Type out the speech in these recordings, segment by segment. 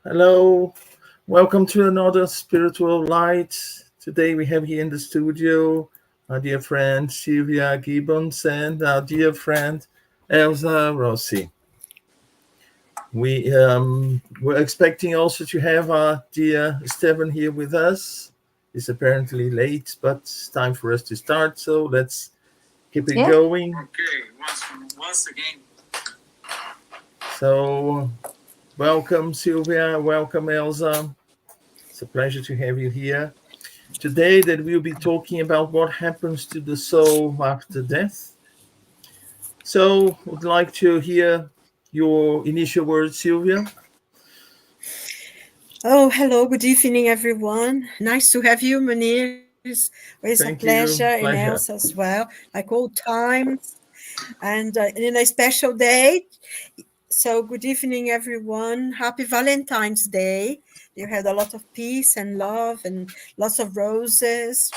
Hello, welcome to another Spiritual Light. Today we have here in the studio our dear friend Silvia Gibbons and our dear friend Elsa Rossi. We're expecting also to have our dear Stevan here with us. He's apparently late, but it's time for us to start. So let's keep it going. Okay, once again. So welcome Silvia, welcome Elsa. It's a pleasure to have you here. Today that we'll be talking about what happens to the soul after death. So would like to hear your initial words, Silvia. Oh, hello. Good evening, everyone. Nice to have you, Munir. It's a Thank pleasure, you. and Pleasure. Elsa as well, like old times, and in a special day. So, good evening, everyone. Happy Valentine's Day. You had a lot of peace and love and lots of roses.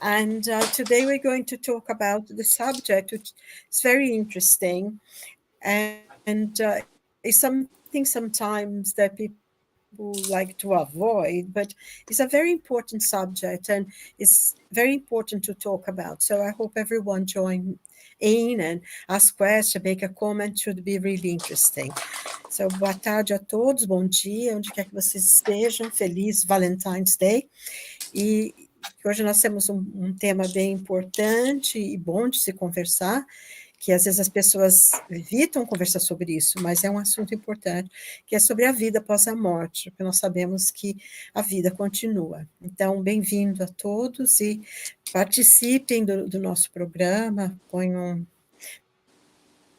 And today we're going to talk about the subject, which is very interesting. And it's something sometimes that people like to avoid, but it's a very important subject and it's very important to talk about. So I hope everyone join in and ask questions, make a comment, should be really interesting. So, boa tarde a todos, bom dia, onde quer que vocês estejam, feliz Valentine's Day. E hoje nós temos um tema bem importante e bom de se conversar, que às vezes as pessoas evitam conversar sobre isso, mas é um assunto importante, que é sobre a vida após a morte, porque nós sabemos que a vida continua. Então, bem-vindo a todos e participem do nosso programa, ponham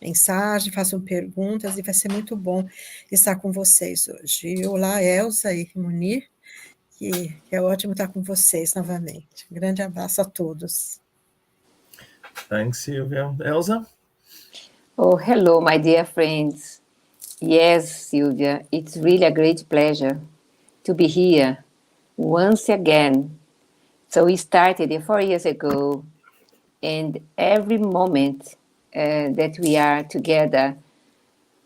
mensagem, façam perguntas, e vai ser muito bom estar com vocês hoje. Olá, Elsa e Munir, que é ótimo estar com vocês novamente. Um grande abraço a todos. Thanks, Silvia. Elsa? Oh, hello, my dear friends. Yes, Silvia, it's really a great pleasure to be here once again. So we started 4 years ago, and every moment that we are together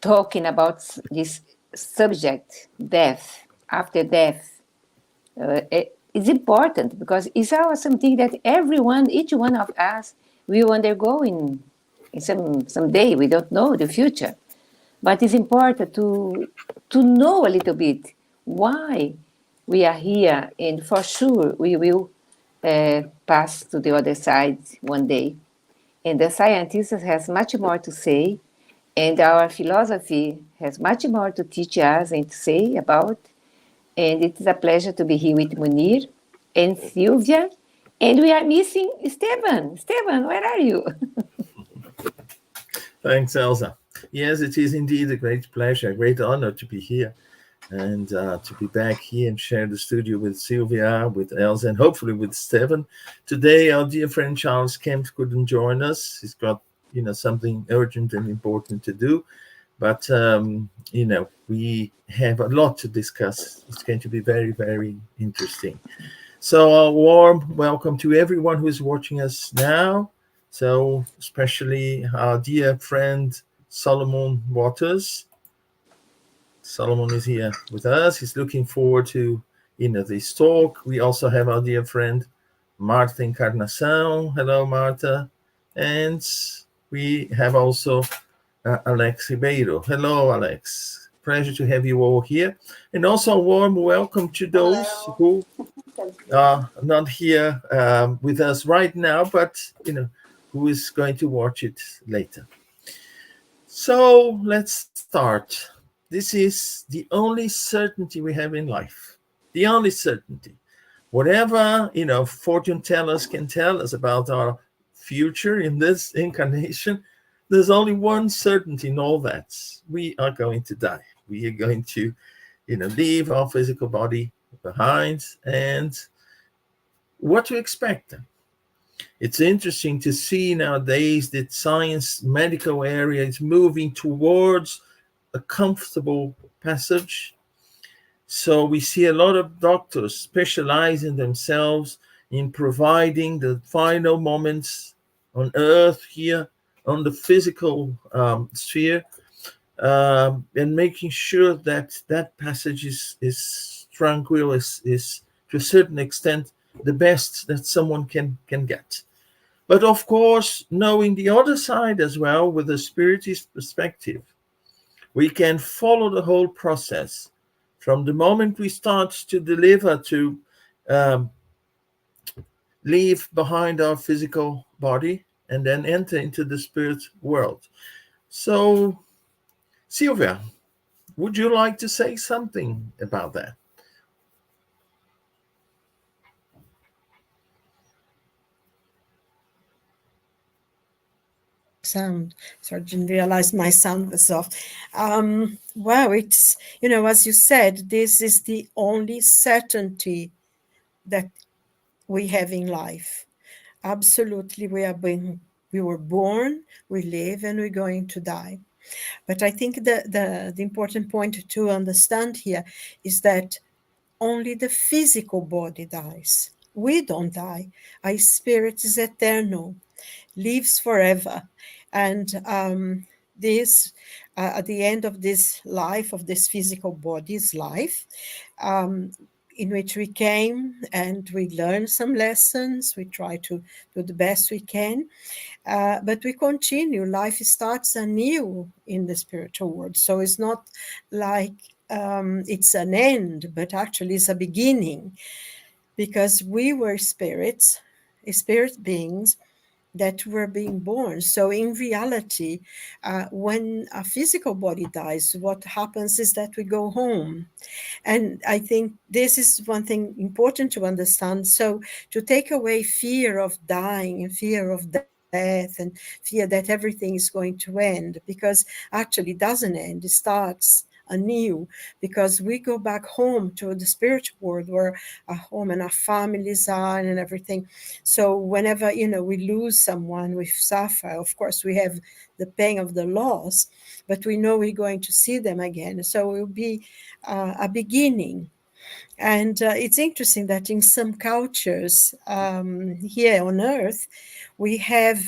talking about this subject, death, after death, it's important because it's something that each one of us will undergo in some day. We don't know the future, but it's important to know a little bit why we are here, and for sure we will pass to the other side one day. And the scientists has much more to say, and our philosophy has much more to teach us and to say about. And it is a pleasure to be here with Munir and Silvia. And we are missing Stevan. Stevan, where are you? Thanks, Elsa. Yes, it is indeed a great pleasure, a great honor to be here and to be back here and share the studio with Silvia, with Elsa, and hopefully with Stevan. Today, our dear friend Charles Kempf couldn't join us. He's got, something urgent and important to do. But, we have a lot to discuss. It's going to be very, very interesting. So a warm welcome to everyone who is watching us now. So especially our dear friend Solomon Waters. Solomon is here with us. He's looking forward to this talk. We also have our dear friend Marta Encarnação. Hello, Marta. And we have also Alex Ribeiro. Hello, Alex. Pleasure to have you all here. And also a warm welcome to those who are not here with us right now, but who is going to watch it later. So let's start. This is the only certainty we have in life. The only certainty. Whatever fortune tellers can tell us about our future in this incarnation, there's only one certainty in all that. We are going to die. We are going to leave our physical body behind. And what to expect? It's interesting to see nowadays that science, medical area is moving towards a comfortable passage. So we see a lot of doctors specializing themselves in providing the final moments on earth here, on the physical sphere, and making sure that that passage is tranquil, is to a certain extent the best that someone can get. But of course, knowing the other side as well with a spiritist perspective, we can follow the whole process from the moment we start to deliver to um, leave behind our physical body and then enter into the spirit world. So, Silvia, would you like to say something about that? Sound. Sorry, I didn't realize my sound was off. Wow, it's, as you said, this is the only certainty that we have in life. Absolutely, we were born, we live, and we're going to die. But I think the important point to understand here is that only the physical body dies. We don't die. Our spirit is eternal, lives forever. And this, at the end of this life, of this physical body's life, um, in which we came and we learn some lessons, we try to do the best we can, but we continue. Life starts anew in the spiritual world. So it's not like it's an end, but actually it's a beginning, because we were spirits, spirit beings that were being born. So in reality, when a physical body dies, what happens is that we go home. And I think this is one thing important to understand. So to take away fear of dying and fear of death and fear that everything is going to end, because actually it doesn't end, it starts anew, because we go back home to the spiritual world where our home and our families are and everything. So whenever we lose someone, we suffer. Of course, we have the pain of the loss, but we know we're going to see them again. So it will be a beginning. And it's interesting that in some cultures here on Earth, we have,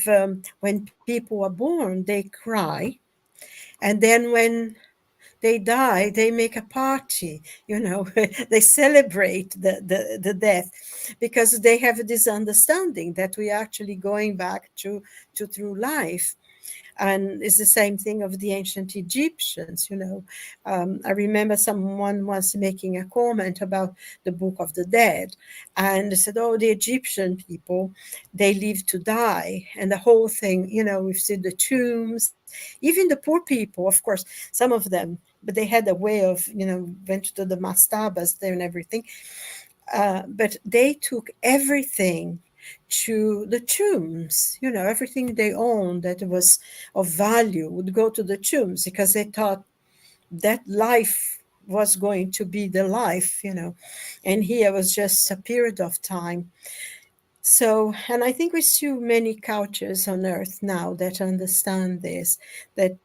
when people are born, they cry. And then when they die, they make a party, they celebrate the death, because they have this understanding that we are actually going back to through life. And it's the same thing of the ancient Egyptians. I remember someone once making a comment about the Book of the Dead, and they said, oh, the Egyptian people, they live to die. And the whole thing, we've seen the tombs, even the poor people, of course, some of them, but they had a way of, went to the mastabas there and everything. But they took everything to the tombs. Everything they owned that was of value would go to the tombs, because they thought that life was going to be the life, and here was just a period of time. So, and I think we see many cultures on earth now that understand this, that,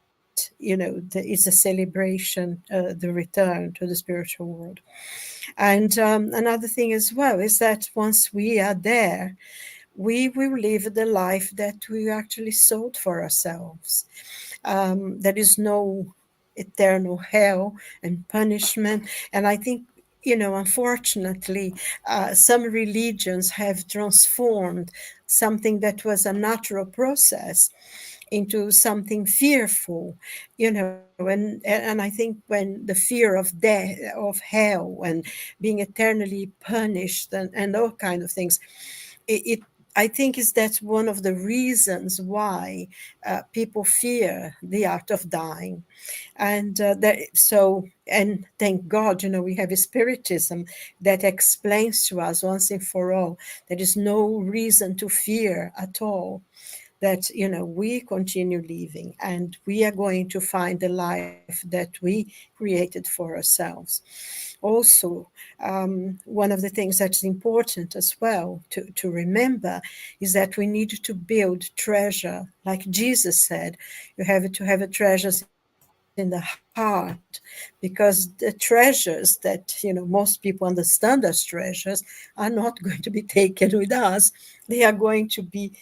there is a celebration, the return to the spiritual world. And another thing as well is that once we are there, we will live the life that we actually sought for ourselves. There is no eternal hell and punishment. And I think, unfortunately, some religions have transformed something that was a natural process into something fearful, and I think when the fear of death, of hell, and being eternally punished, and all kind of things, it I think is that's one of the reasons why people fear the act of dying. And and thank God, we have a spiritism that explains to us once and for all there is no reason to fear at all, that we continue living, and we are going to find the life that we created for ourselves. Also, one of the things that's important as well to remember is that we need to build treasure, like Jesus said. You have to have a treasures in the heart, because the treasures that most people understand as treasures are not going to be taken with us. They are going to be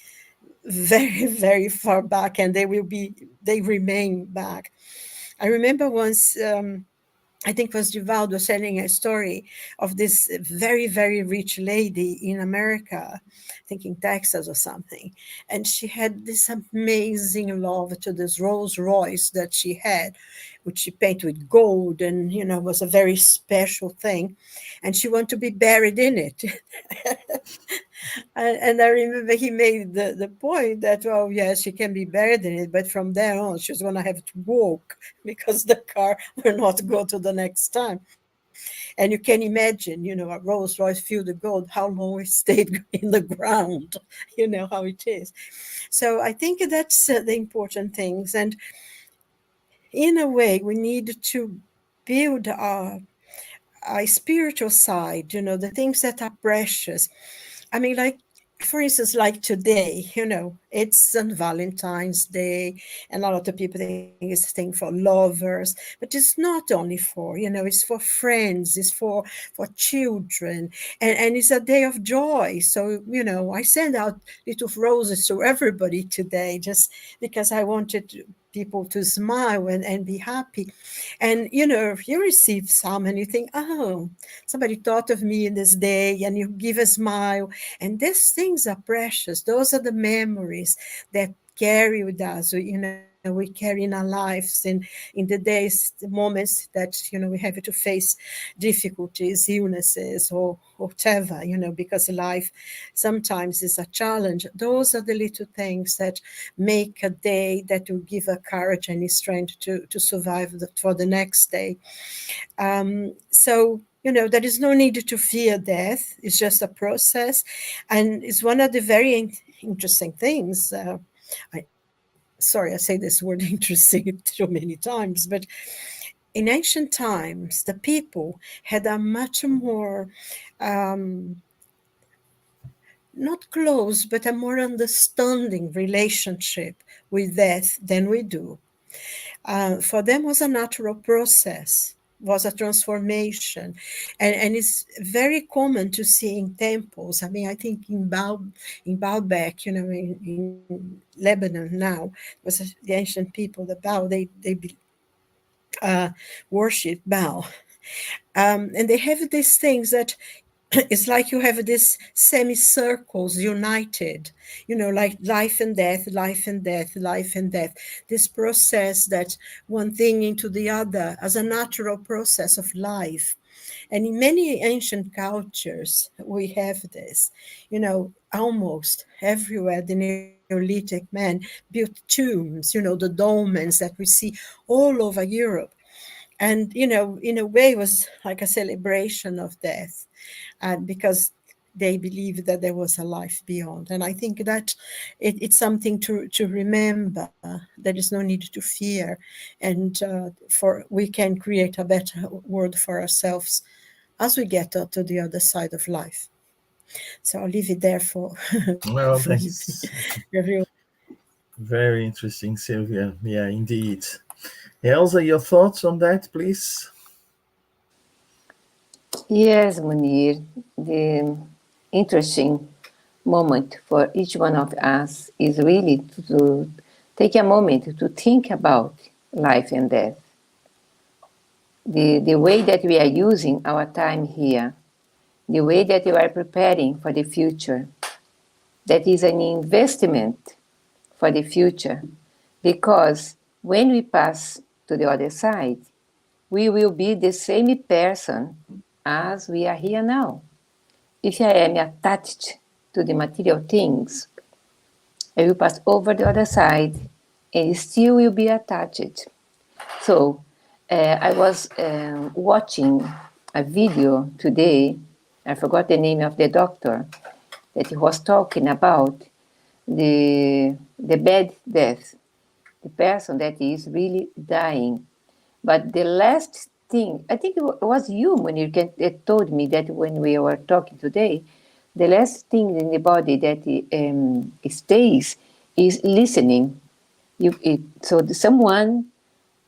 very, very far back, and they remain back. I remember once, I think it was Givaldo telling a story of this very, very rich lady in America, I think in Texas or something. And she had this amazing love to this Rolls Royce that she had, which she painted with gold and, was a very special thing. And she wanted to be buried in it. And I remember he made the point that, well, yes, she can be buried in it, but from there on, she's going to have to walk because the car will not go to the next time. And you can imagine, a Rolls Royce filled with gold, how long it stayed in the ground, how it is. So I think that's the important things. And in a way, we need to build our spiritual side, the things that are precious. I mean, like, for instance, like today, it's on Valentine's Day, and a lot of people think it's a thing for lovers, but it's not only for, it's for friends, it's for children, and it's a day of joy. So, I send out little roses to everybody today just because I wanted people to smile and be happy. And, you receive some and you think, oh, somebody thought of me in this day, and you give a smile. And these things are precious. Those are the memories that carry with us. We carry in our lives, in the days, the moments that, we have to face difficulties, illnesses, or whatever, because life sometimes is a challenge. Those are the little things that make a day that will give a courage and strength to survive for the next day. So, there is no need to fear death. It's just a process. And it's one of the very interesting things. Sorry, I say this word interesting too many times, but in ancient times, the people had a much more, not close, but a more understanding relationship with death than we do. For them was a natural process, was a transformation. And it's very common to see in temples. I mean, I think in Baalbek, in Lebanon now, was the ancient people, the Baal, they worship Baal. And they have these things that it's like you have these semicircles united, like life and death, life and death, life and death. This process that one thing into the other as a natural process of life. And in many ancient cultures, we have this, almost everywhere. The Neolithic man built tombs, the dolmens that we see all over Europe. And, in a way, it was like a celebration of death. And because they believed that there was a life beyond. And I think that it's something to remember. There is no need to fear. And we can create a better world for ourselves as we get to the other side of life. So I'll leave it there for, Well, for thanks. everyone. Very interesting, Silvia. Yeah, indeed. Elsa, your thoughts on that, please? Yes, Munir, the interesting moment for each one of us is really to take a moment to think about life and death. The way that we are using our time here, the way that we are preparing for the future, that is an investment for the future, because when we pass to the other side, we will be the same person as we are here now. If I am attached to the material things, I will pass over the other side and still will be attached. So I was watching a video today, I forgot the name of the doctor, that he was talking about the bad death, the person that is really dying. But the last thing, I think it was you, Munir, that told me that when we were talking today, the last thing in the body that stays is listening. So someone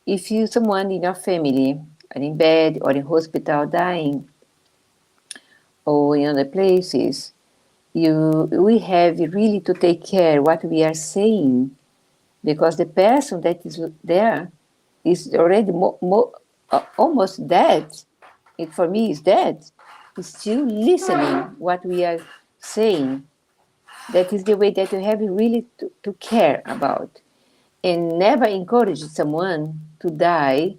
in your family are in bed or in hospital dying, or in other places, we have really to take care what we are saying, because the person that is there is already almost dead, it for me is dead, is still listening what we are saying. That is the way that you have really to care about. And never encourage someone to die,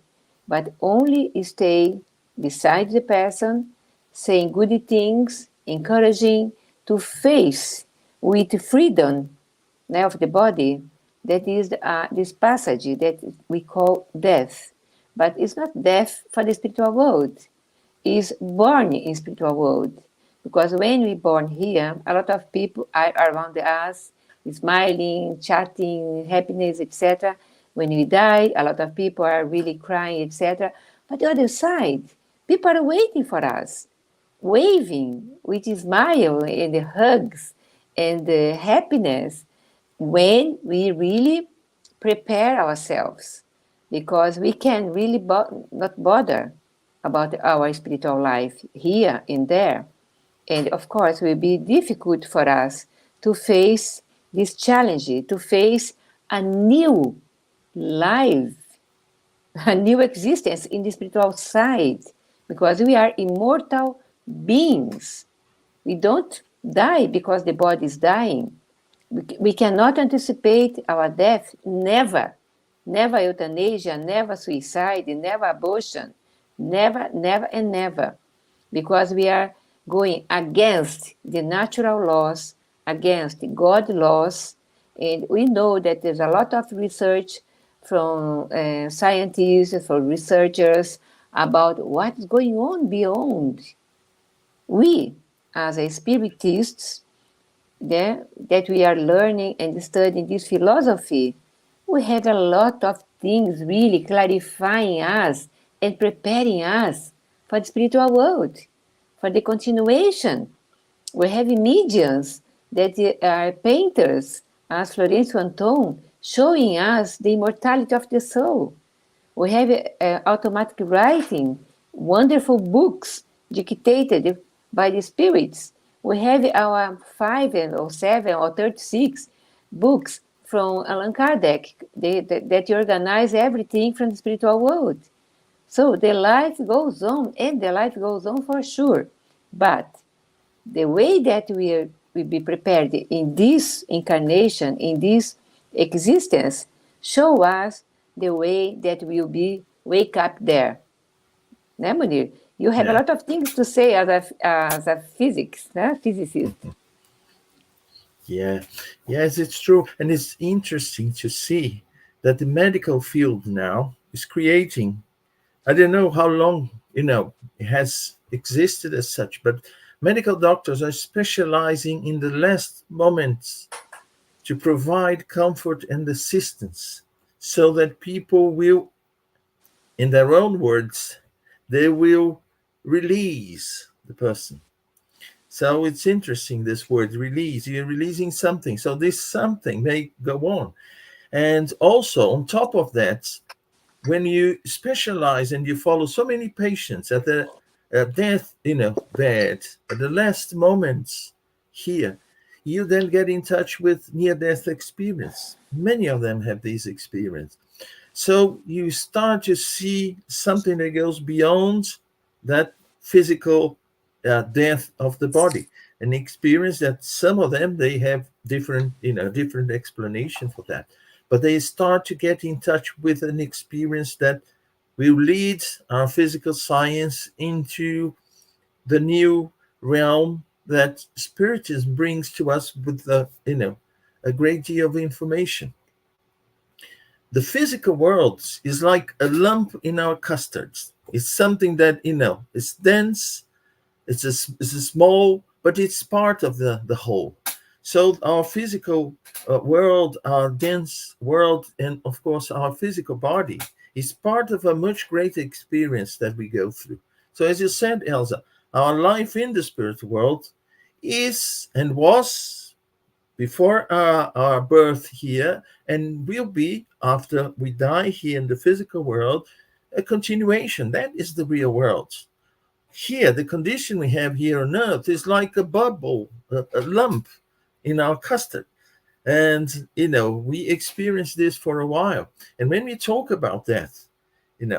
but only stay beside the person, saying good things, encouraging to face with freedom of the body. That is this passage that we call death. But it's not death for the spiritual world. It's born in spiritual world. Because when we born here, a lot of people are around us, smiling, chatting, happiness, etc. When we die, a lot of people are really crying, etc. But the other side, people are waiting for us, waving with a smile and the hugs and the happiness when we really prepare ourselves, because we can really not bother about our spiritual life here and there. And of course, it will be difficult for us to face this challenge, to face a new life, a new existence in the spiritual side, because we are immortal beings. We don't die because the body is dying. We cannot anticipate our death, never. Never euthanasia, never suicide, never abortion, never, never, and never. Because we are going against the natural laws, against the God laws, and we know that there's a lot of research from scientists, from researchers, about what's going on beyond. We, as a spiritists, that we are learning and studying this philosophy, we have a lot of things really clarifying us and preparing us for the spiritual world, for the continuation. We have mediums that are painters, as Florencio Anton, showing us the immortality of the soul. We have automatic writing, wonderful books dictated by the spirits. We have our 5 or 7 or 36 books from Allan Kardec that organize everything from the spiritual world. So the life goes on, and the life goes on for sure. But the way that we be prepared in this incarnation, in this existence, show us the way that we'll be wake up there. Né, Munir? You have a lot of things to say as a physicist. Yeah, yes, it's true. And it's interesting to see that the medical field now is creating, I don't know how long, it has existed as such, but medical doctors are specializing in the last moments to provide comfort and assistance so that people will, in their own words, they will release the person. So it's interesting, this word release. You're releasing something. So this something may go on. And also, on top of that, when you specialize and you follow so many patients at the death, bed, at the last moments here, you then get in touch with near-death experience. Many of them have this experience. So you start to see something that goes beyond that physical death of the body, an experience that some of them, they have different explanation for that, but they start to get in touch with an experience that will lead our physical science into the new realm that spiritism brings to us with a great deal of information. The physical world is like a lump in our custards. It's something that is dense. It's a small, but it's part of the whole. So our physical world, our dense world, and of course our physical body is part of a much greater experience that we go through. So as you said, Elsa, our life in the spirit world is and was before our birth here, and will be after we die here in the physical world, a continuation. That is the real world. Here, the condition we have here on earth is like a bubble, a lump in our custard. And, we experience this for a while. And when we talk about death,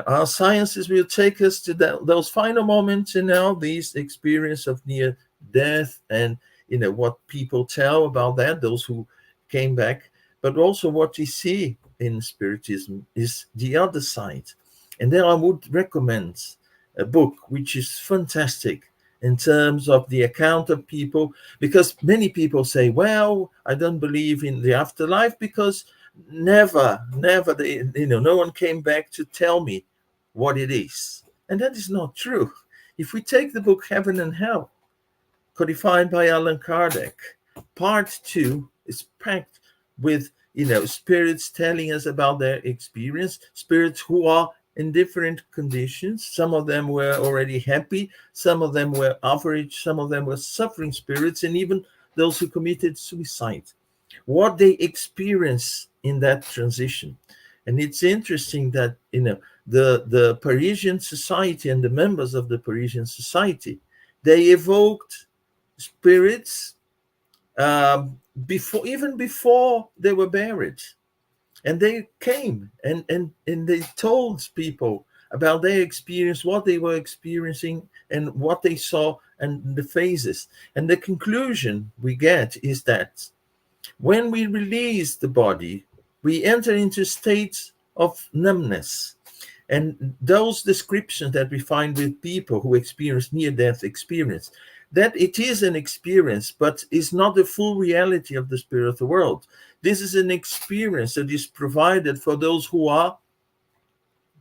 our sciences will take us to those final moments, these experience of near death, and what people tell about that, those who came back, but also what we see in Spiritism is the other side. And then I would recommend a book which is fantastic in terms of the account of people, because many people say, well, I don't believe in the afterlife because never no one came back to tell me what it is. And that is not true. If we take the book Heaven and Hell, codified by Allan Kardec, part 2 is packed with spirits telling us about their experience, spirits who are in different conditions. Some of them were already happy, some of them were average, some of them were suffering spirits, and even those who committed suicide, what they experience in that transition. And it's interesting that the Parisian society and the members of the Parisian society, they evoked spirits before they were buried. And they came and they told people about their experience, what they were experiencing and what they saw and the phases. And the conclusion we get is that when we release the body, we enter into states of numbness. And those descriptions that we find with people who experience near-death experience, that it is an experience, but is not the full reality of the spiritual world. This is an experience that is provided for those who are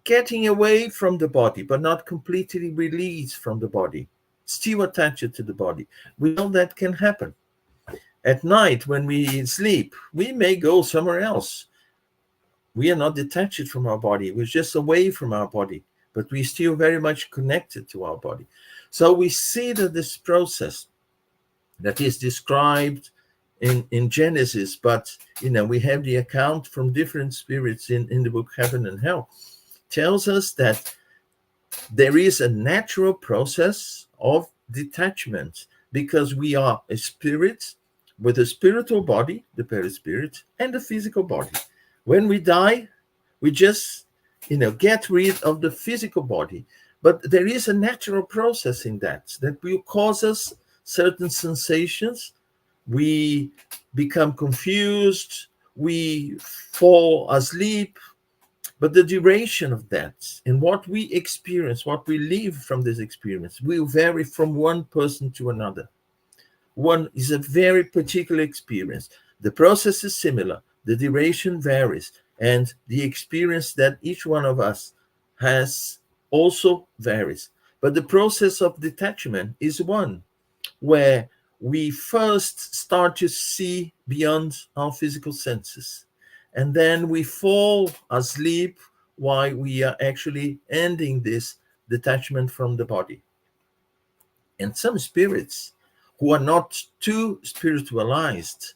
getting away from the body, but not completely released from the body, still attached to the body. We know that can happen. At night, when we sleep, we may go somewhere else. We are not detached from our body. We're just away from our body, but we're still very much connected to our body. So we see that this process that is described in Genesis, but we have the account from different spirits in the book Heaven and Hell, tells us that there is a natural process of detachment, because we are a spirit with a spiritual body, the perispirit, and a physical body. When we die, we just get rid of the physical body, but there is a natural process in that will cause us certain sensations. We become confused, we fall asleep, but the duration of that and what we experience, what we live from this experience, will vary from one person to another. One is a very particular experience. The process is similar, the duration varies, and the experience that each one of us has also varies. But the process of detachment is one where we first start to see beyond our physical senses, and then we fall asleep while we are actually ending this detachment from the body. And some spirits who are not too spiritualized,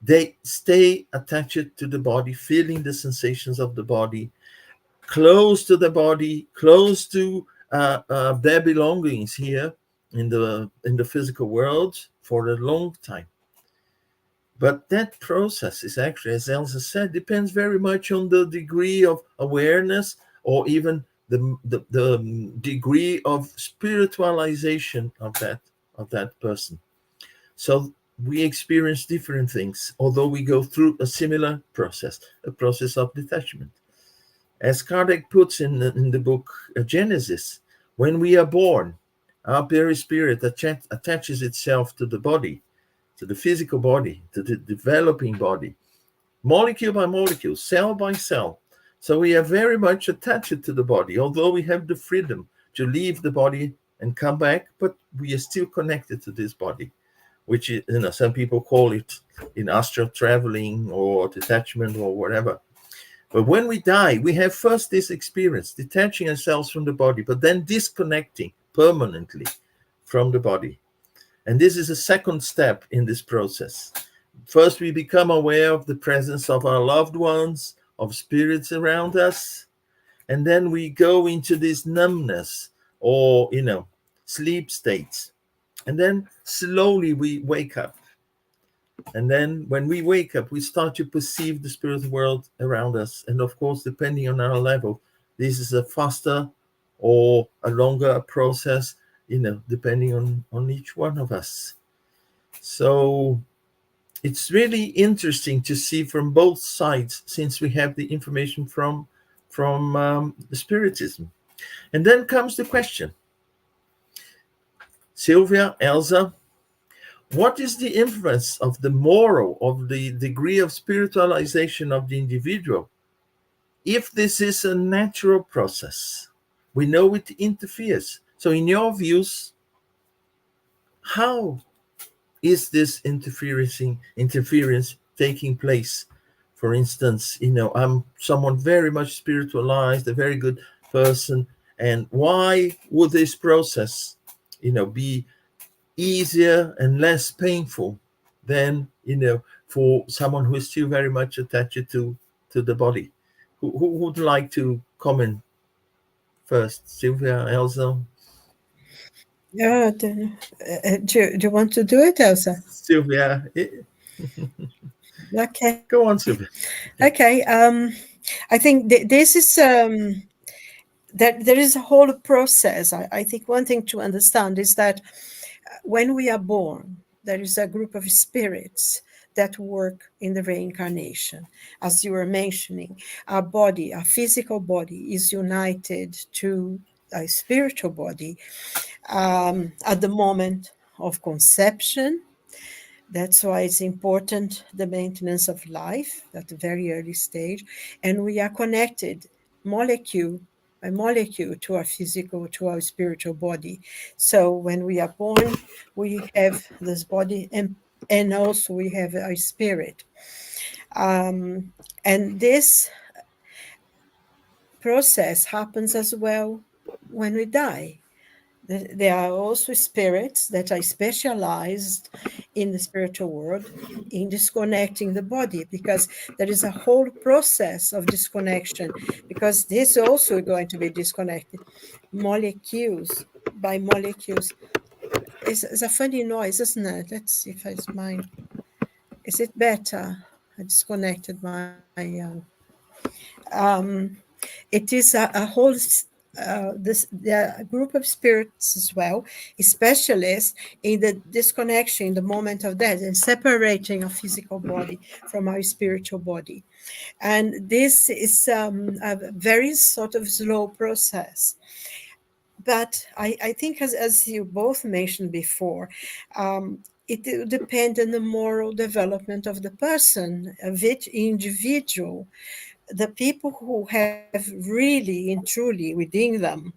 they stay attached to the body, feeling the sensations of the body, close to the body, close to their belongings here in the physical world for a long time. But that process is actually, as Elsa said, depends very much on the degree of awareness, or even the degree of spiritualization of that person. So we experience different things, although we go through a similar process, a process of detachment. As Kardec puts in the book Genesis, when we are born, our perispirit attaches itself to the body, to the physical body, to the developing body, molecule by molecule, cell by cell. So we are very much attached to the body, although we have the freedom to leave the body and come back, but we are still connected to this body, which is, some people call it in astral traveling or detachment or whatever. But when we die, we have first this experience, detaching ourselves from the body, but then disconnecting permanently from the body. And this is a second step in this process. First, we become aware of the presence of our loved ones, of spirits around us. And then we go into this numbness or, sleep states. And then slowly we wake up. And then when we wake up, we start to perceive the spirit world around us. And of course, depending on our level, this is a faster or a longer process, depending on each one of us. So it's really interesting to see from both sides, since we have the information from Spiritism. And then comes the question, Silvia, Elsa, what is the influence of the moral, of the degree of spiritualization of the individual? If this is a natural process, we know it interferes. So in your views, how is this interference taking place? For instance, I'm someone very much spiritualized, a very good person, and why would this process, be easier and less painful than, for someone who is still very much attached to the body? Who would like to comment first? Silvia, Elsa? Yeah, do you want to do it, Elsa? Silvia, Okay. go on, Silvia. Okay. I think this is that there is a whole process. I think one thing to understand is that when we are born, there is a group of spirits that work in the reincarnation. As you were mentioning, our body, our physical body, is united to a spiritual body at the moment of conception. That's why it's important, the maintenance of life at a very early stage. And we are connected molecule by molecule to our physical, to our spiritual body. So when we are born, we have this body and also we have our spirit. And this process happens as well when we die. There are also spirits that are specialized in the spiritual world in disconnecting the body, because there is a whole process of disconnection, because this also is going to be disconnected molecules by molecules. It's a funny noise, isn't it? Let's see if it's mine. Is it better? I disconnected my it is a whole the group of spirits as well, specialists in the disconnection in the moment of death and separating our physical body from our spiritual body. And this is a very sort of slow process. But I think, as you both mentioned before, it will depend on the moral development of the person, of each individual. The people who have really and truly within them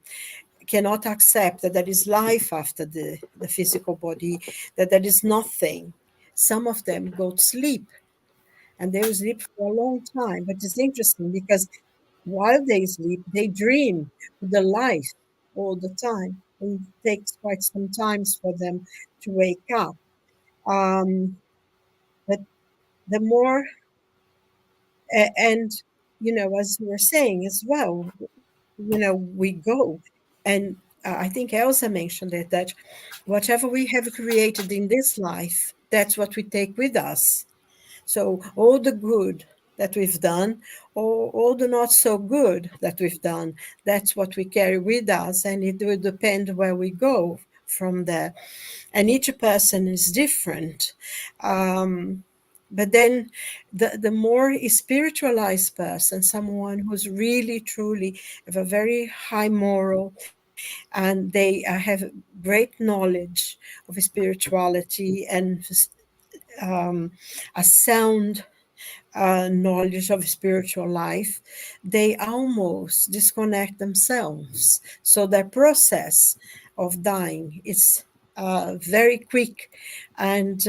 cannot accept that there is life after the physical body, that there is nothing. Some of them go to sleep and they will sleep for a long time. But it's interesting because while they sleep, they dream the life all the time. And it takes quite some time for them to wake up. But the more, and as you were saying as well, we go. And I think Elsa mentioned it, that whatever we have created in this life, that's what we take with us. So all the good that we've done, or all the not so good that we've done, that's what we carry with us. And it will depend where we go from there. And each person is different. But then the more spiritualized person, someone who's really, truly of a very high moral, and they have great knowledge of spirituality and a sound knowledge of spiritual life, they almost disconnect themselves. So their process of dying is very quick and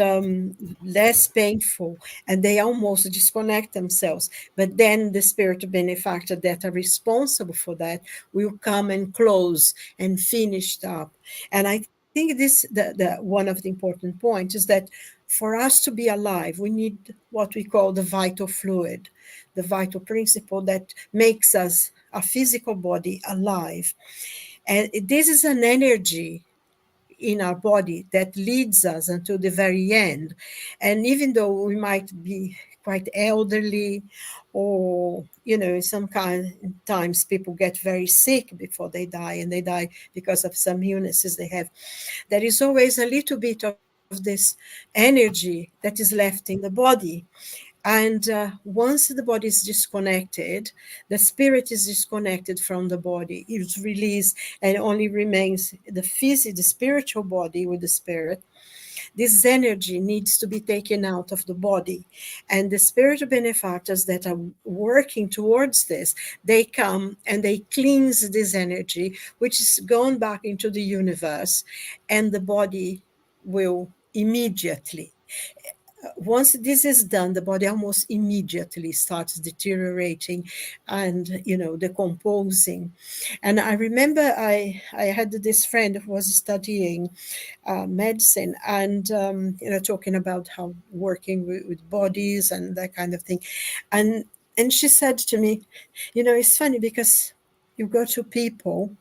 less painful, and they almost disconnect themselves. But then the spiritual benefactor that are responsible for that will come and close and finish up. And I think this the one of the important points is that for us to be alive, we need what we call the vital fluid, the vital principle that makes us, a physical body, alive. And this is an energy in our body that leads us until the very end. And even though we might be quite elderly, or sometimes people get very sick before they die, and they die because of some illnesses they have. There is always a little bit of this energy that is left in the body. And once the body is disconnected, the spirit is disconnected from the body. It's released, and only remains the spiritual body with the spirit. This energy needs to be taken out of the body. And the spiritual benefactors that are working towards this, they come and they cleanse this energy, which is gone back into the universe, and the body will immediately, once this is done, the body almost immediately starts deteriorating and, decomposing. And I remember I had this friend who was studying medicine, and, talking about how working with bodies and that kind of thing. And she said to me, it's funny because you go to people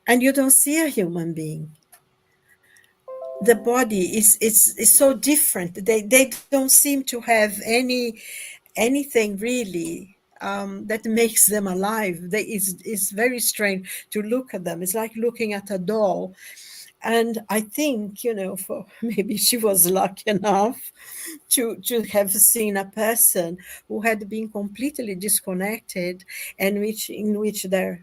and you don't see a human being. The body is so different. They don't seem to have anything really that makes them alive. It's very strange to look at them. It's like looking at a doll. And I think, for maybe she was lucky enough to have seen a person who had been completely disconnected, and in which the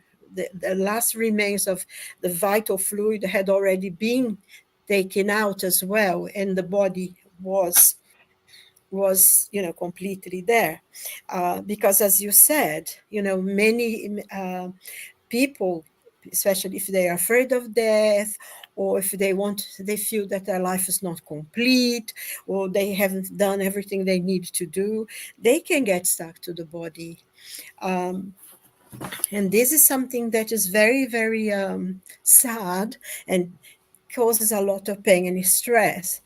last remains of the vital fluid had already been taken out as well, and the body was completely there, because, as you said, many people, especially if they are afraid of death, or if they feel that their life is not complete, or they haven't done everything they need to do, they can get stuck to the body. And this is something that is very, very sad, and causes a lot of pain and stress.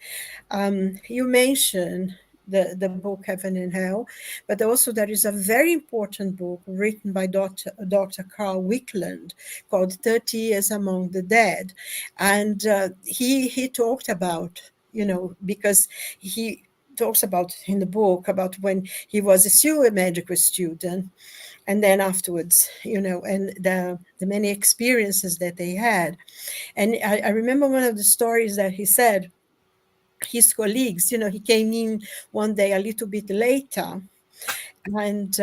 You mentioned the book Heaven and Hell, but also there is a very important book written by Dr. Carl Wickland called 30 Years Among the Dead. And he talked about, because he talks about in the book about when he was still a medical student, and then afterwards, and the many experiences that they had. And I remember one of the stories that he said, his colleagues, he came in one day a little bit later, and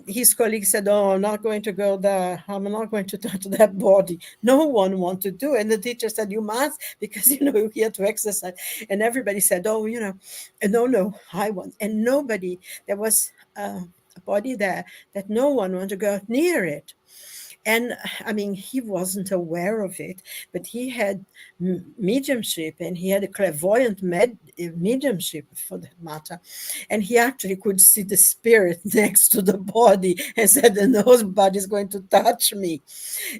his colleague said, "Oh, I'm not going to go there. I'm not going to touch that body." No one wanted to. And the teacher said, "You must, because, you're here to exercise." And everybody said, "Oh, no, I want." And nobody, there was a body there that no one wanted to go near it. And I mean, he wasn't aware of it, but he had mediumship, and he had a clairvoyant mediumship, for that matter. And he actually could see the spirit next to the body and said, "Nobody's going to touch me."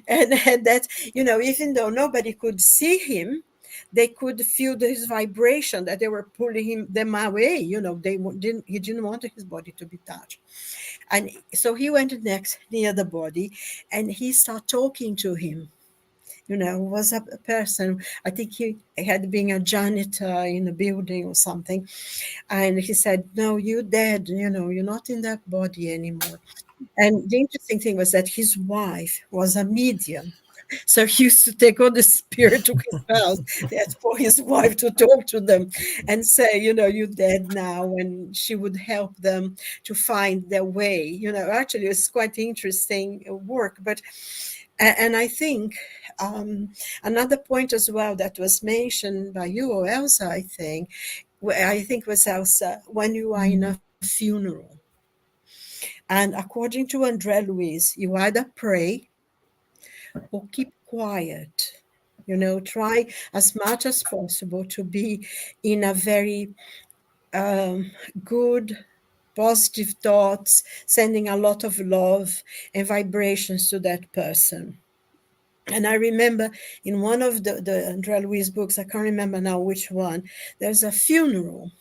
And that, even though nobody could see him, they could feel his vibration, that they were pulling them away. He didn't want his body to be touched. And so he went next near the body, and he started talking to him. Was a person, I think he had been a janitor in a building or something. And he said, "No, you're dead, you're not in that body anymore." And the interesting thing was that his wife was a medium. So he used to take all the spirit to his house, that for his wife to talk to them and say, "You're dead now," and she would help them to find their way. Actually, it's quite interesting work. But, and I think another point as well that was mentioned by you, or Elsa, I think was Elsa, when you are in a funeral. And according to André Luiz, you either pray or keep quiet. Try as much as possible to be in a very good, positive thoughts, sending a lot of love and vibrations to that person. And I remember in one of the André Luiz books, I can't remember now which one, there's a funeral.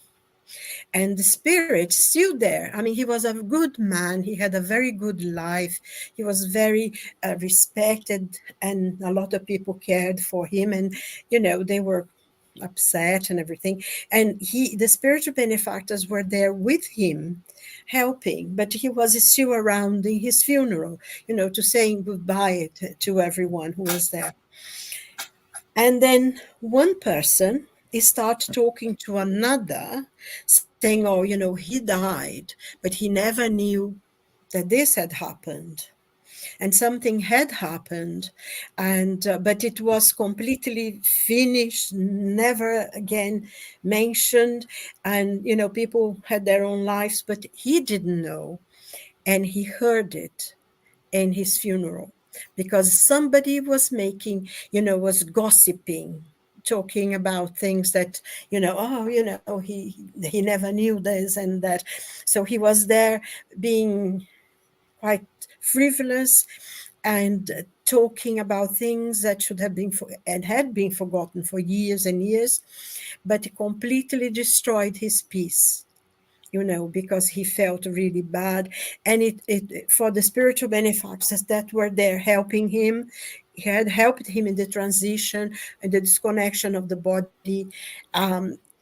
And the spirit still there. I mean, he was a good man. He had a very good life. He was very respected, and a lot of people cared for him. And, they were upset and everything. And the spiritual benefactors were there with him, helping, but he was still around in his funeral, to saying goodbye to everyone who was there. And then one person started talking to another, saying, oh, he died, but he never knew that this had happened. And something had happened, and but it was completely finished, never again mentioned. And people had their own lives, but he didn't know, and he heard it in his funeral, because somebody was was gossiping, talking about things that he never knew this and that. So he was there being quite frivolous and talking about things that should have been and had been forgotten for years and years, but it completely destroyed his peace, because he felt really bad. And it for the spiritual benefactors that were there helping him, he had helped him in the transition and the disconnection of the body.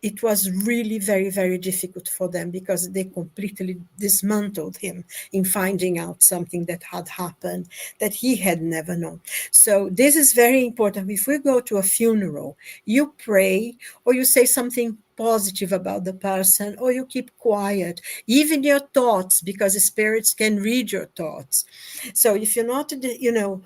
It was really very, very difficult for them, because they completely dismantled him in finding out something that had happened that he had never known. So this is very important. If we go to a funeral, you pray or you say something positive about the person, or you keep quiet, even your thoughts, because the spirits can read your thoughts. So if you're not,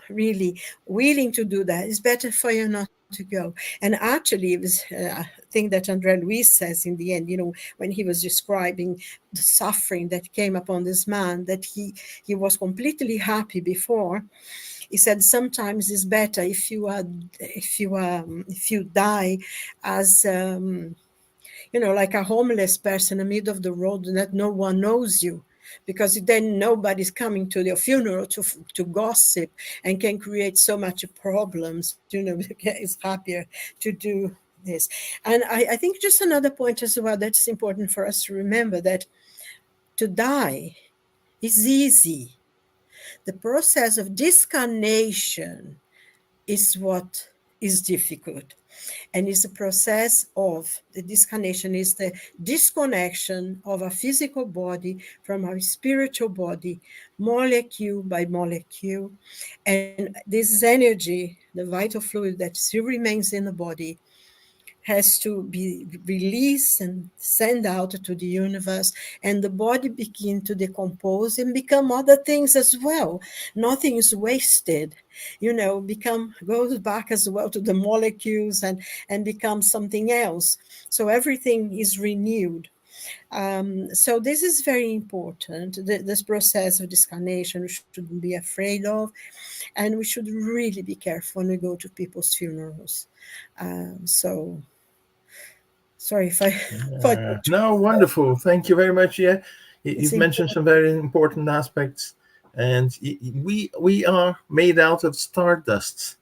really willing to do that, it's better for you not to go. And actually, it was a thing that André Luis says in the end, when he was describing the suffering that came upon this man, that he was completely happy before. He said sometimes it's better if you die as like a homeless person in the middle of the road, that no one knows you, because then nobody's coming to your funeral to gossip and can create so much problems. It's happier to do this. And I think just another point as well that's important for us to remember, that to die is easy. The process of discarnation is what is difficult. And it's the process of the discarnation, is the disconnection of a physical body from our spiritual body, molecule by molecule. And this energy, the vital fluid that still remains in the body, has to be released and sent out to the universe, and the body begin to decompose and become other things as well. Nothing is wasted, goes back as well to the molecules and becomes something else. So everything is renewed. So this is very important. This process of discarnation we shouldn't be afraid of, and we should really be careful when we go to people's funerals. So sorry if I No, wonderful. Thank you very much. Yeah, It's you've mentioned some very important aspects, and we are made out of stardust,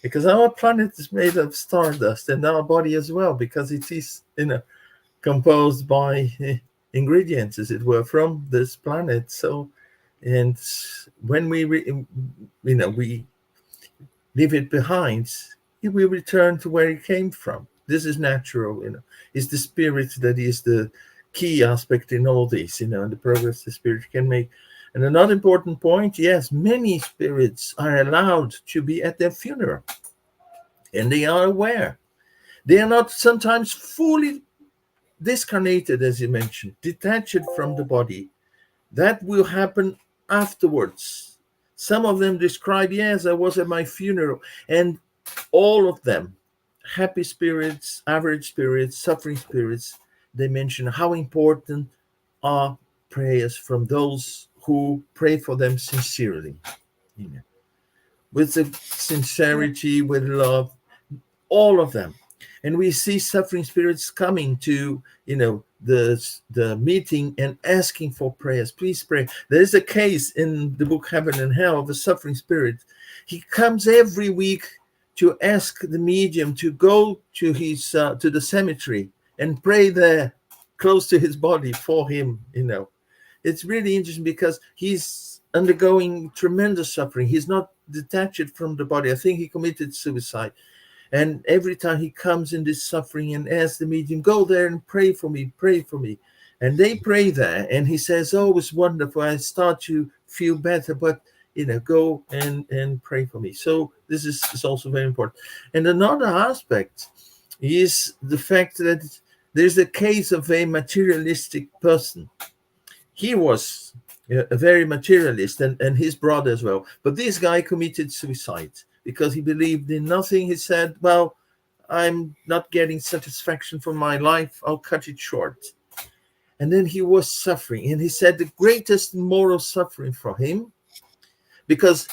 because our planet is made of stardust, and our body as well, because it is composed by ingredients, as it were, from this planet. So, and when we we leave it behind, it will return to where it came from. This is natural, It's the spirit that is the key aspect in all this, and the progress the spirit can make. And another important point, yes, many spirits are allowed to be at their funeral, and they are aware. They are not sometimes fully discarnated, as you mentioned, detached from the body. That will happen afterwards. Some of them describe, yes, I was at my funeral, and all of them, happy spirits, average spirits, suffering spirits, they mention how important are prayers from those who pray for them sincerely, with the sincerity, with love, all of them. And we see suffering spirits coming to the meeting and asking for prayers. Please pray. There is a case in the book Heaven and Hell of a suffering spirit. He comes every week to ask the medium to go to his to the cemetery and pray there, close to his body, for him. It's really interesting, because he's undergoing tremendous suffering. He's not detached from the body. I think he committed suicide, And every time he comes in this suffering and asks the medium, go there and pray for me, pray for me. And they pray there. And he says, oh, it's wonderful. I start to feel better, but go and pray for me. So this is also very important. And another aspect is the fact that there's a case of a materialistic person. He was a very materialist, and his brother as well. But this guy committed suicide because he believed in nothing. He said, well, I'm not getting satisfaction from my life. I'll cut it short. And then he was suffering. And he said the greatest moral suffering for him, because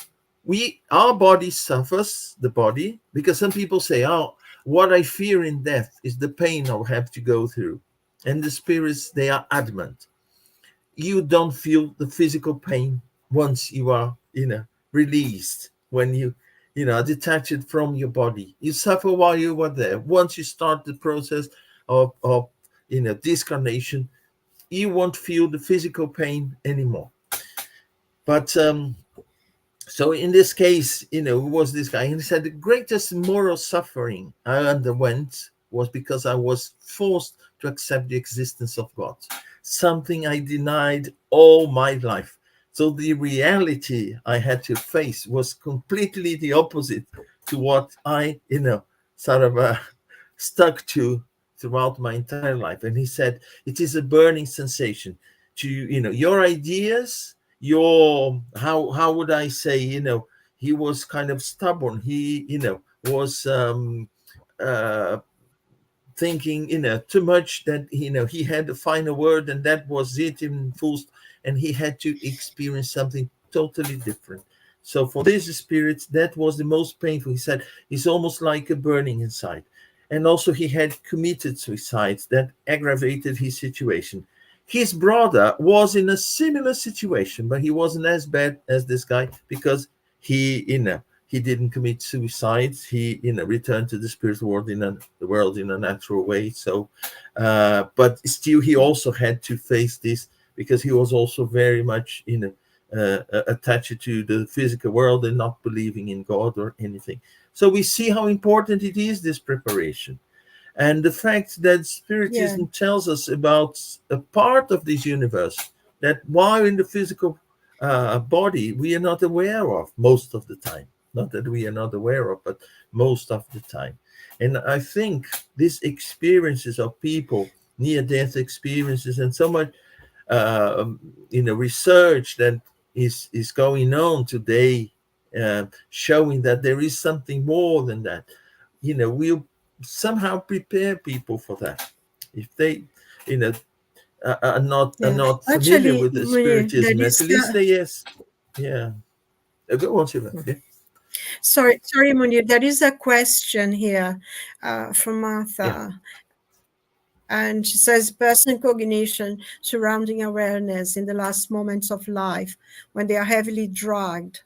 our body suffers, the body, because some people say, oh, what I fear in death is the pain I'll have to go through. And the spirits, they are adamant. You don't feel the physical pain once you are, released, when you are detached from your body. You suffer while you were there. Once you start the process of discarnation, you won't feel the physical pain anymore. But so in this case, who was this guy? And he said the greatest moral suffering I underwent was because I was forced to accept the existence of God, something I denied all my life. So the reality I had to face was completely the opposite to what I, sort of stuck to throughout my entire life. And he said, it is a burning sensation to, your ideas, how would I say, he was kind of stubborn. He, was thinking, too much, that, he had the final word and that was it in full, and he had to experience something totally different. So for these spirits, that was the most painful. He said it's almost like a burning inside. And also he had committed suicide that aggravated his situation. His brother was in a similar situation, but he wasn't as bad as this guy because he didn't commit suicide. He returned to the spiritual world in a natural way. So, but still, he also had to face this because he was also very much attached to the physical world and not believing in God or anything. So we see how important it is, this preparation. And the fact that Spiritism tells us about a part of this universe that while in the physical body, we are not aware of most of the time. Not that we are not aware of, but most of the time. And I think these experiences of people, near-death experiences, and so much research that is going on today, showing that there is something more than that. We'll somehow prepare people for that. If they, are not familiar Actually, with the Munir, there spiritism, at is least they yeah. Go on, Silvia. Yeah. sorry, Munir, there is a question here from Martha. And she says, person cognition surrounding awareness in the last moments of life when they are heavily drugged.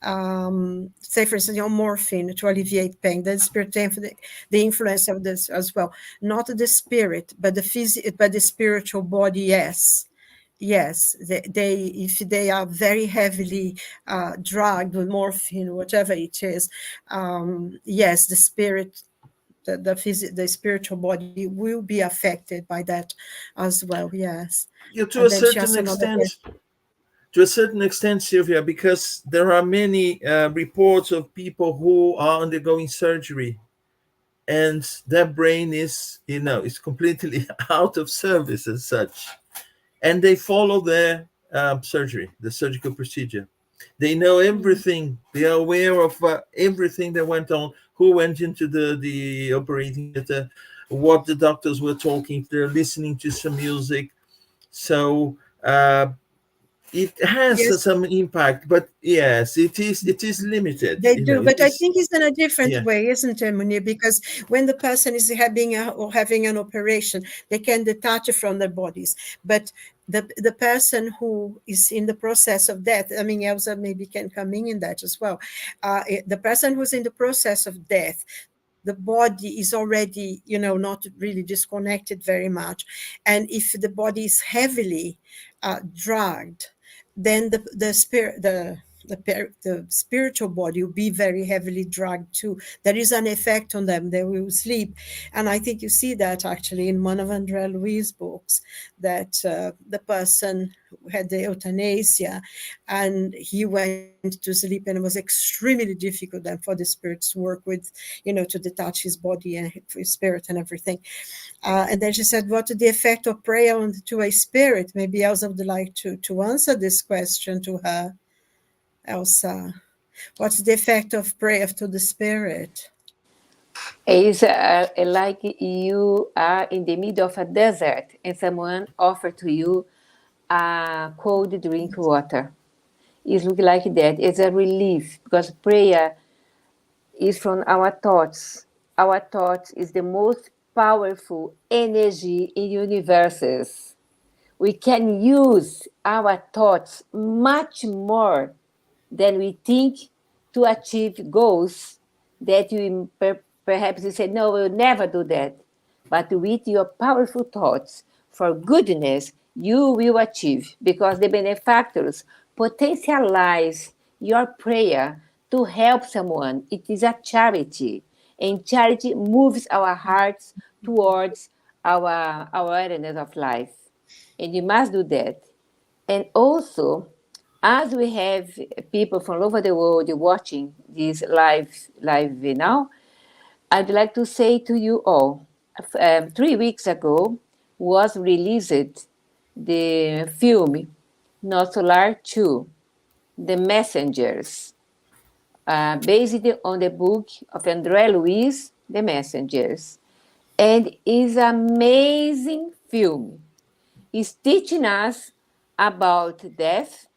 Say, for instance, morphine to alleviate pain. The spirit, the influence of this as well. Not the spirit, but the spiritual body. Yes, they if they are very heavily drugged with morphine, whatever it is. Yes, the spirit. The spiritual body will be affected by that as well. Yes. To a certain extent. To a certain extent, Silvia, because there are many reports of people who are undergoing surgery, and their brain is completely out of service as such, and they follow their surgery, the surgical procedure. They know everything. They are aware of everything that went on, who went into the operating theater, what the doctors were talking. They're listening to some music. So it has some impact, but yes, it is limited. They do, but I think it's in a different way, isn't it, Munir? Because when the person is having an operation, they can detach from their bodies. But the person who is in the process of death, I mean, Elsa maybe can come in that as well. The person who's in the process of death, the body is already, not really disconnected very much. And if the body is heavily drugged, then the spirit, the spiritual body will be very heavily drugged too. There is an effect on them. They will sleep. And I think you see that actually in one of Andrea Louis' books, that the person who had the euthanasia and he went to sleep, and it was extremely difficult then for the spirits to work with, to detach his body and his spirit and everything. And then she said, what is the effect of prayer to a spirit? Maybe Elsa would like to answer this question to her. Elsa, what's the effect of prayer to the spirit? It's like you are in the middle of a desert and someone offered to you a cold drink water. It looks like that. It's a relief because prayer is from our thoughts. Our thoughts is the most powerful energy in universes. We can use our thoughts much more than we think to achieve goals that you perhaps you say, no, we'll never do that. But with your powerful thoughts for goodness, you will achieve because the benefactors potentialize your prayer to help someone. It is a charity, and charity moves our hearts towards our awareness of life. And you must do that. And also, as we have people from all over the world watching this live now, I'd like to say to you all, 3 weeks ago was released the film No Solar 2, The Messengers, based on the book of Andrea Luiz, The Messengers. And is an amazing film. It's teaching us about death,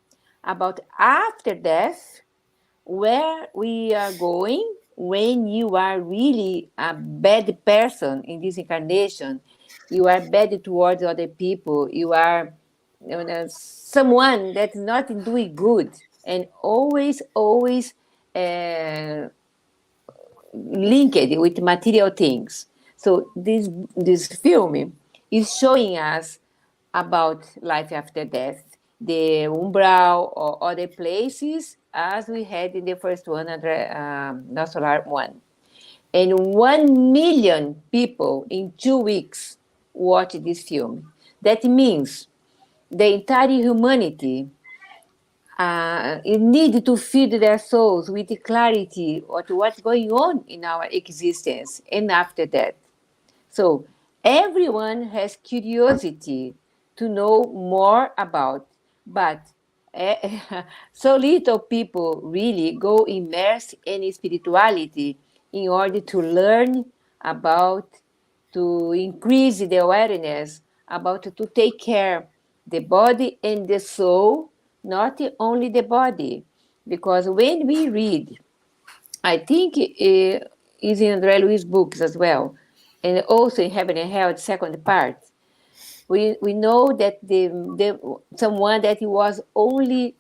about after death, where we are going when you are really a bad person in this incarnation. You are bad towards other people. You are someone that's not doing good and always uh, linked with material things. So this film is showing us about life after death, the umbral or other places, as we had in the first one, the solar one. And 1 million people in 2 weeks watched this film. That means the entire humanity need to feed their souls with clarity of what's going on in our existence and after that. So everyone has curiosity to know more about, but so little people really go immersed in spirituality in order to learn about, to increase the awareness about to take care the body and the soul, not only the body. Because when we read, I think is in André Luiz books as well, and also in Heaven and Hell, the second part. We know that the someone that was only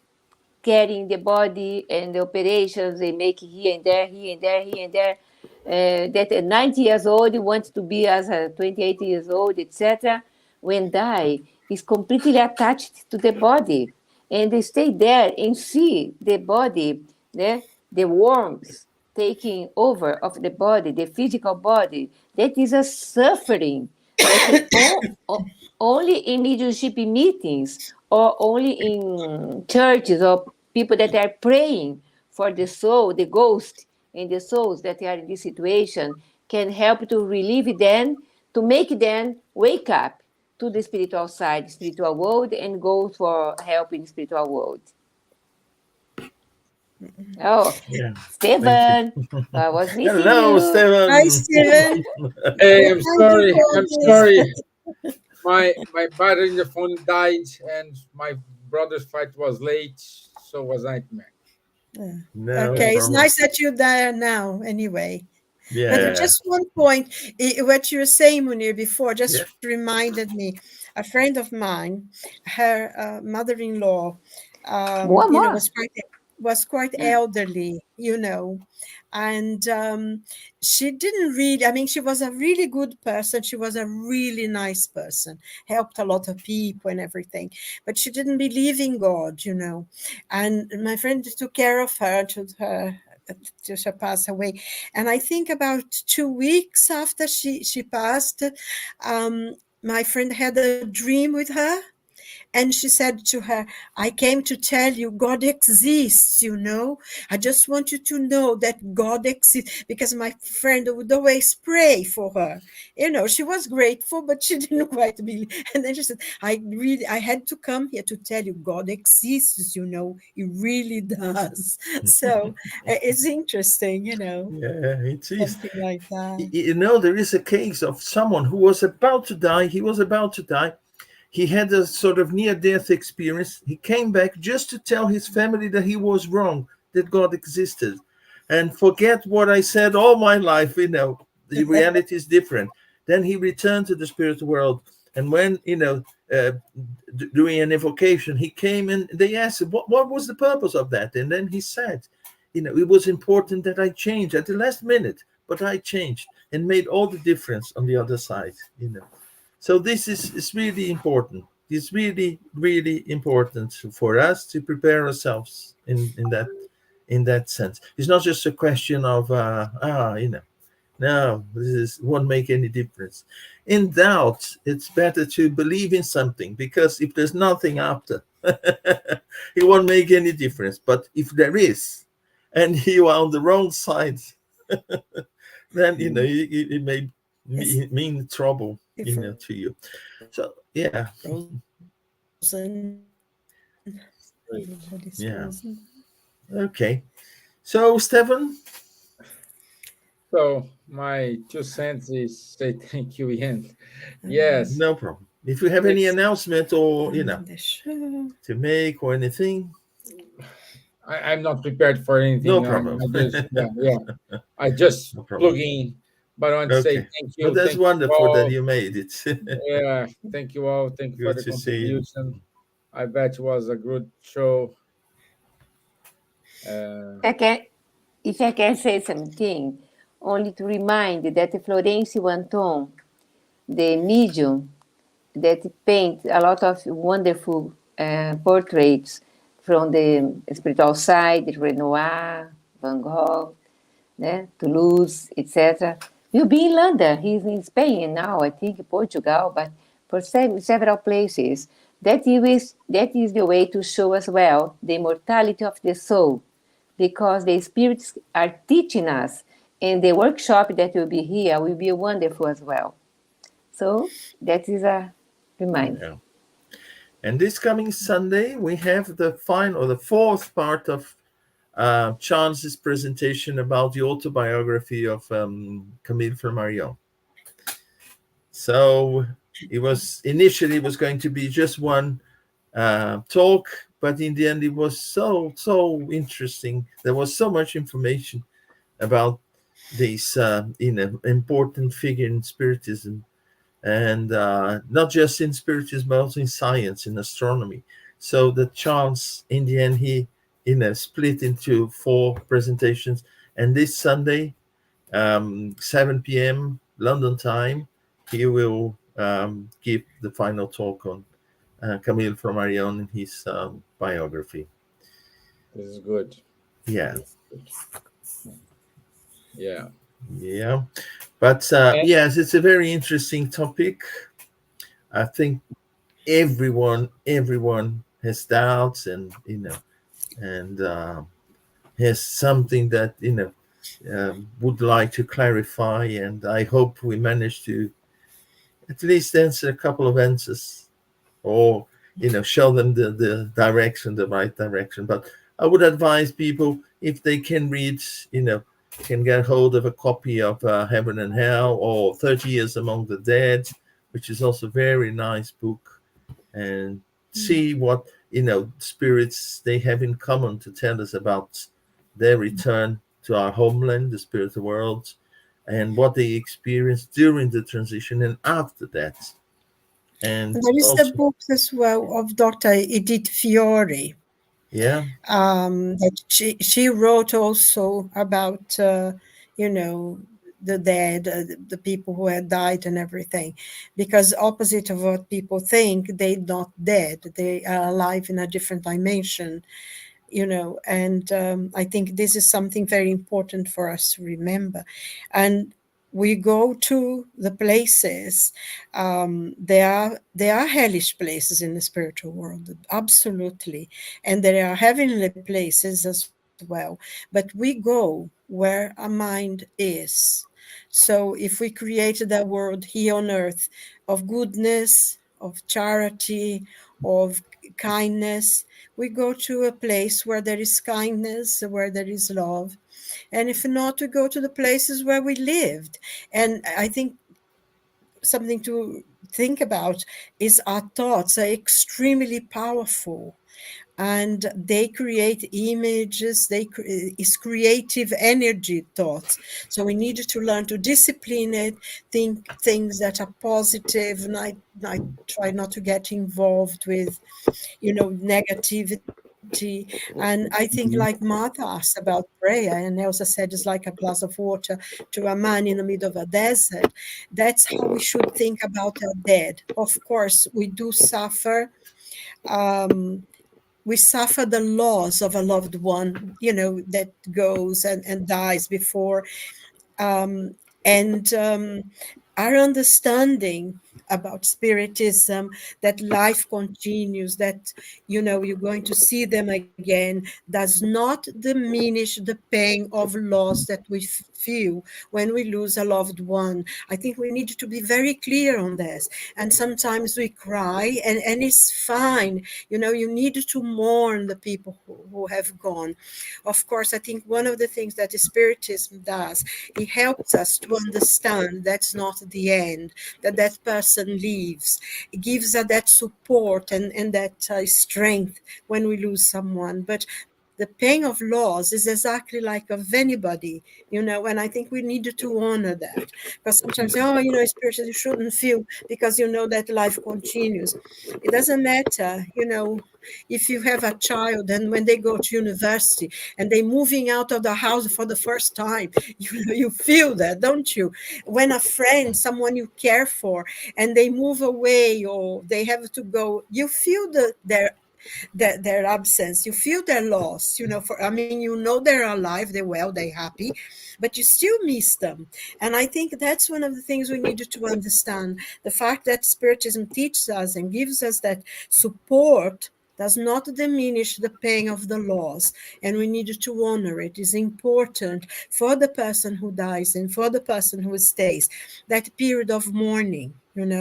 carrying the body and the operations they make here and there, here and there, here and there, that at 90 years old wants to be as a 28 years old, etc. When die, is completely attached to the body, and they stay there and see the body, the worms taking over of the body, the physical body. That is a suffering that only in leadership meetings or only in churches or people that are praying for the soul, the ghost and the souls that are in this situation can help to relieve them, to make them wake up to the spiritual side, spiritual world, and go for help in the spiritual world. Oh, Yeah. Stevan, I was missing Hello, you. Stevan. Hi, Steven. Hey, I'm Thank you sorry. for I'm this. sorry. My battery in the phone died, and my brother's flight was late, so it was a nightmare. No Okay, it's problem. nice that you're there now, anyway. But Yeah. just one point, what you were saying, Munir, before just Yeah. reminded me. A friend of mine, her mother-in-law, More. was quite elderly, And she didn't really, I mean, she was a really good person. She was a really nice person, helped a lot of people and everything, but she didn't believe in God, you know. And my friend took care of her till she passed away. And I think about 2 weeks after she passed, my friend had a dream with her. And she said to her, I came to tell you God exists, you know. I just want you to know that God exists, because my friend would always pray for her. You know, she was grateful, but she didn't quite believe. And then she said, I had to come here to tell you God exists, you know. He really does. So it's interesting, you know, Yeah, it is. something like that. You know, there is a case of someone who was about to die. He was about to die. He had a sort of near-death experience. He came back just to tell his family that he was wrong, that God existed. And forget what I said all my life, you know, the reality is different. Then he returned to the spiritual world. And when, you know, doing an evocation, he came and they asked him, what was the purpose of that? And then he said, you know, it was important that I changed at the last minute, but I changed and made all the difference on the other side, you know. So this is really important. It's really, really important for us to prepare ourselves in that sense. It's not just a question of you know, no, won't make any difference. In doubt, it's better to believe in something, because if there's nothing after, it won't make any difference. But if there is, and you are on the wrong side, then you know it may mean trouble, you know, to you. So yeah, Frozen. Great. Everybody's yeah. frozen. Okay. So Stevan, So my 2 cents is say thank you again. Yes, no problem. If you have any it's announcement or you know And the show. to make or anything, I'm not prepared for no anything. problem. I just I just No problem. plug in, but I want to say Okay. But that's thank you wonderful that all. you made it. Yeah, thank you all. Thank you for Good the to see you. contribution. I bet it was a good show. Uh, If I can say something, only to remind that Florence Wanton, the medium that paint a lot of wonderful portraits from the spiritual side, Renoir, Van Gogh, Toulouse, etc. Will be in London. He's in Spain now, I think Portugal, but for several places. That is the way to show as well the immortality of the soul, because the spirits are teaching us, and the workshop that will be here will be wonderful as well. So that is a reminder. Yeah. And this coming Sunday, we have the final, or the fourth part of Charles's presentation about the autobiography of Camille Flammarion. So it was initially going to be just one talk, but in the end it was so interesting. There was so much information about this important figure in Spiritism, and not just in Spiritism, but also in science, in astronomy. So the Charles, in the end, he split into 4 presentations, and this Sunday, 7 p.m. London time, he will give the final talk on Camille Flammarion and his biography. this is good. Yeah. Yeah. Yeah. But yes, it's a very interesting topic. I think everyone has doubts, and has something that would like to clarify, and I hope we manage to at least answer a couple of answers, or show them the direction, the right direction. But I would advise people, if they can read, can get hold of a copy of Heaven and Hell, or 30 Years Among the Dead, which is also a very nice book, and see what spirits they have in common to tell us about their return to our homeland, the spiritual world, and what they experienced during the transition and after that. And There is also, the book as well of Dr. Edith Fiore. Yeah. That she wrote also about, the dead, the people who had died and everything, because opposite of what people think, they're not dead, they are alive in a different dimension, and I think this is something very important for us to remember. And we go to the places, there are hellish places in the spiritual world, absolutely, and there are heavenly places as well, but we go where our mind is. So if we created a world here on earth of goodness, of charity, of kindness, we go to a place where there is kindness, where there is love. And if not, we go to the places where we lived. And I think something to think about is our thoughts are extremely powerful, and they create images, is creative energy thoughts. So we need to learn to discipline it, think things that are positive, and I try not to get involved with negativity. And I think, like Martha asked about prayer, and Elsa said it's like a glass of water to a man in the middle of a desert. That's how we should think about our dead. Of course, we do suffer. Um, we suffer the loss of a loved one, that goes and dies before. Um, and our understanding about spiritism, that life continues, that you're going to see them again, does not diminish the pain of loss that we feel when we lose a loved one. I think we need to be very clear on this. And sometimes we cry, and it's fine. You need to mourn the people who have gone. Of course, I think one of the things that spiritism does, it helps us to understand that's not the end, that person leaves. It gives us that support and that strength when we lose someone. But the pain of loss is exactly like of anybody, and I think we need to honor that. Because sometimes, spiritually, you shouldn't feel, because that life continues. It doesn't matter, if you have a child and when they go to university and they're moving out of the house for the first time, you feel that, don't you? When a friend, someone you care for, and they move away or they have to go, you feel their absence, you feel their loss, they're alive, they're well, they're happy, but you still miss them. And I think that's one of the things we need to understand. The fact that spiritism teaches us and gives us that support does not diminish the pain of the loss, and we need to honor it. Is important for the person who dies and for the person who stays, that period of mourning, and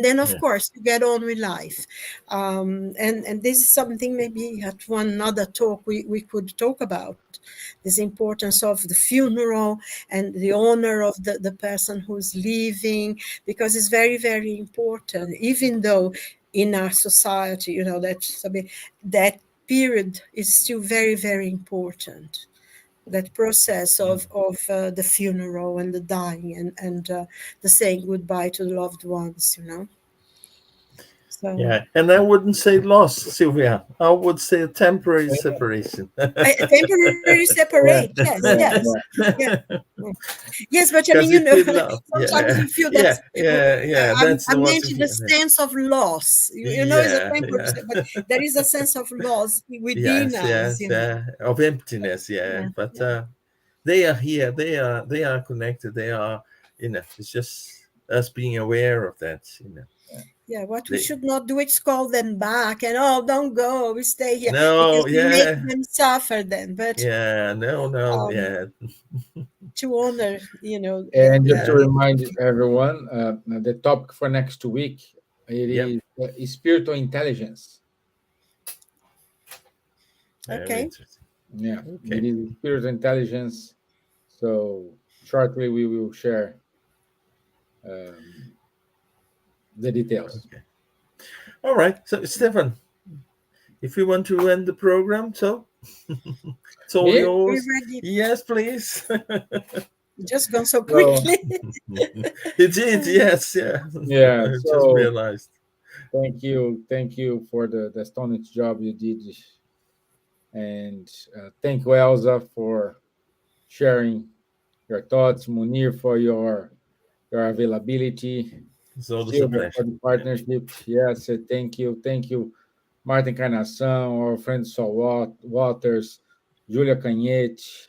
then of Yeah. course you get on with life. And this is something maybe at one another talk we could talk about, this importance of the funeral and the honor of the person who's leaving, because it's very, very important, even though in our society, that period is still very, very important. That process of the funeral and the dying and the saying goodbye to the loved ones, So Yeah. And I wouldn't say loss, Silvia. I would say a temporary separation. temporary separate, Yeah, yes, yeah, yes, yeah. yeah. Yes, but I mean, Because you feel love. sometimes Yeah. you feel Yeah. that's. Yeah. Yeah. That's I the what you mentioned the feel. sense of loss. It's a Yeah. temporary, Yeah. but there is a sense of loss within Yes. us. Yes. Yeah. Of emptiness. Yeah. Yeah, But yeah, they are here. They are connected. They are. It's just us being aware of that. yeah. What we They. should not do is call them back and, oh, don't go, we stay here, No. because we make Yeah. them suffer then. But Yeah. No. No. um, Yeah. to honor, And just to Yeah. remind everyone, the topic for next week, it Yep. is spiritual intelligence. Very okay. Yeah, interesting. it Okay. is spiritual intelligence. So shortly we will share um, the details. Okay. All right. So, Stefan, if you want to end the program, so it's all Me? We yours. ready. Yes, please. Just gone so So quickly. It did. Yes. Yeah. yeah, I just so realized. thank you for the astonishing job you did And thank you, Elsa, for sharing your thoughts, Munir, for your availability, It's always a Silvia, for pleasure. the partnership. Yes, thank you. Thank you, Martin Encarnação, our friend Saul Waters, Julia Canhete,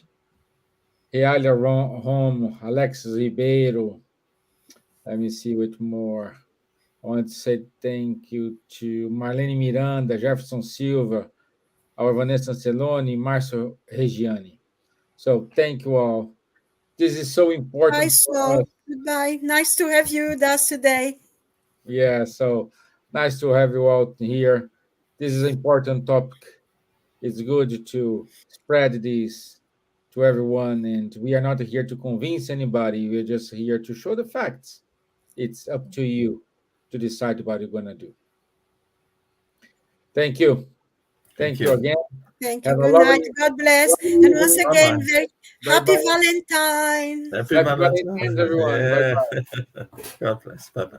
Realia Romo, Alexis Ribeiro. Let me see what more. I want to say thank you to Marlene Miranda, Jefferson Silva, our Vanessa Celoni, Marcio Reggiani. So thank you all. This is so Bye, important for Sol. us. Goodbye. Nice to have you with us today. Yeah, so nice to have you out here. This is an important topic. It's good to spread this to everyone, and we are not here to convince anybody. We're just here to show the facts. It's up to you to decide what you're going to do. Thank you. Thank Thank you you. again. Thank you. Have a Good night. lovely, God bless. lovely And once evening. Bye again, bye. very Bye happy bye. Valentine. Happy Happy Valentine's. Valentine's, everyone. Bye Yeah. bye. God bless. Bye bye.